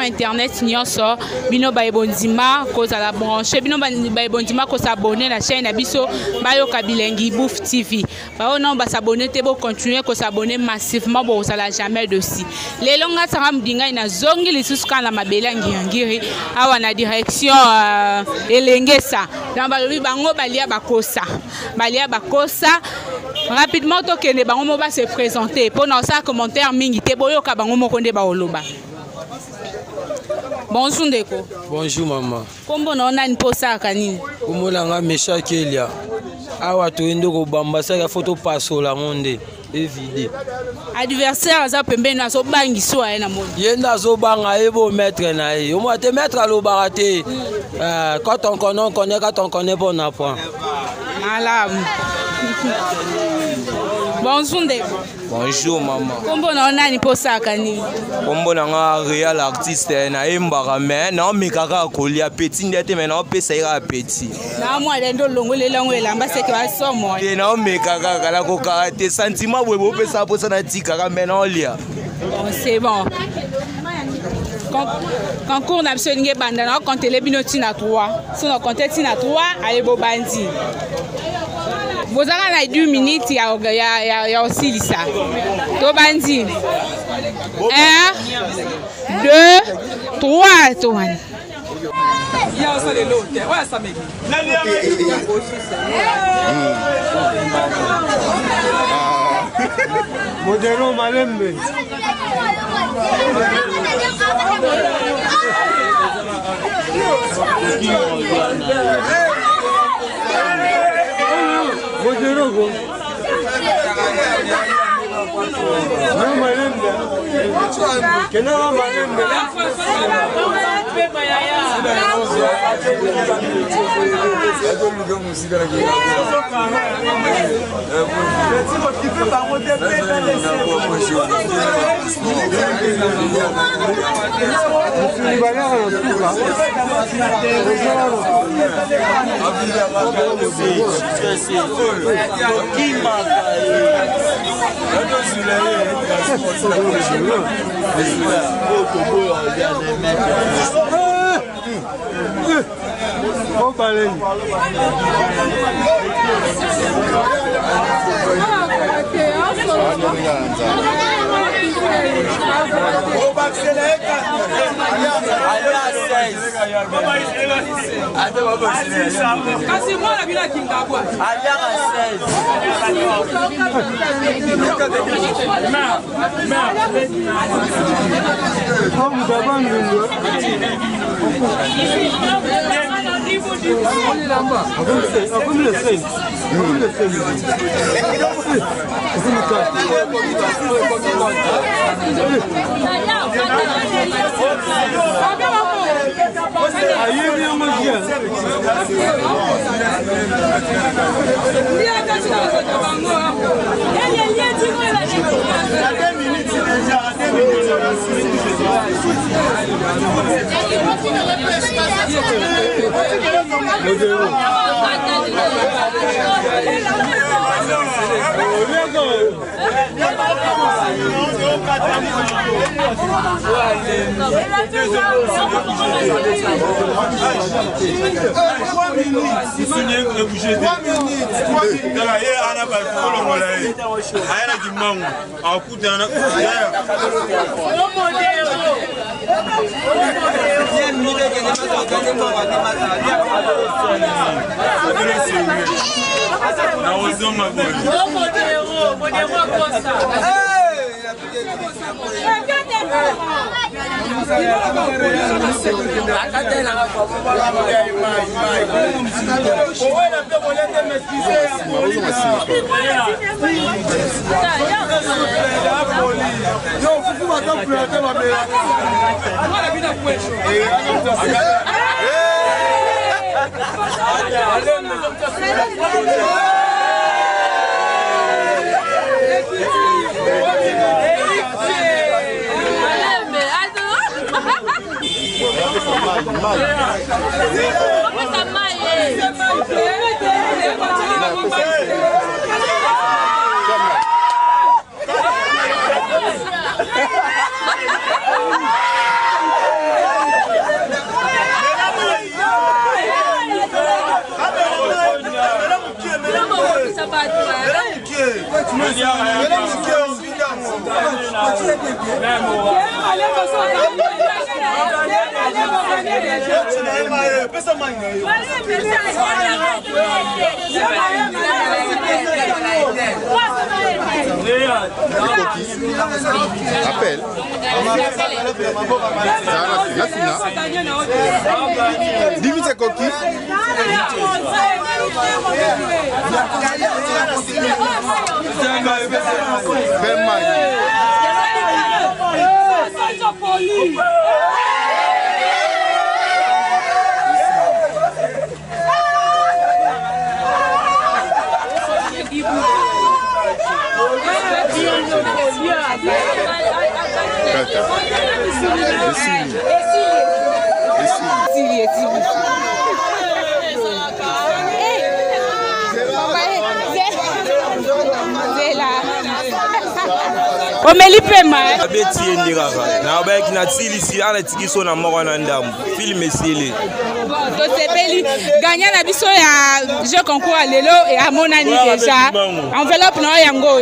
internet nyonso bino ba ebondima koza la branche bino ba ebondima ko s'abonner la chaîne abiso bayoka bilengi Bouffe TV ba non ba s'abonner te bo continuer ko s'abonner massivement bo ça la jamais dessus les longa sanga mdinga ina zongi lisusu kana mabela ngiri awa na direction elengesa dans ba lobi bango balia bakosa rapidement tokende bango mo ba se présenter pour na ça commentaire mingi te boyoka bango mo konde ba oloba. Bonjour Ndeko. Bonjour maman. Kombo na ona niposa kanini? Kombo langa Mesha Kelia. Awa to ndeko bamba saka photo pasola monde evide. Adversaire za pembe na so bangi so na monde. Yenda zo banga ebo maître na ye. O mo te maître lo barate. Quand on connaît quand on connaît bon apprend. Malam. Bonjour Ndeko. Bonjour maman. Kombo na ona niposa kanini? Kombo na nga real artiste na embara mais na mekaka kolia petit ndete mais na pesa ira petit. Na moi lendo longolela lango elamba seke wa somo. Et na mekaka kala ko karate sentiment bo pesa posa na tika mais na olia. C'est bon. Concours n'absolinge banda na compter les binoti na 3. Si on compter tina 3 allez bo bandi. Vous avez 2 minutes, il y a aussi ça. Tobandi. 1, 2, 3, Toan. Modero Malembe. Modero. No Malembe. Que no Malembe. Appel. Dis-moi c'est coquille. Omeli pema abeti endikaka na bayaki na tilisi ana tikiso na moko na ndambu film esili to sepeli gagnant na biso ya jeu concours à lelo et amonani déjà enveloppe na yango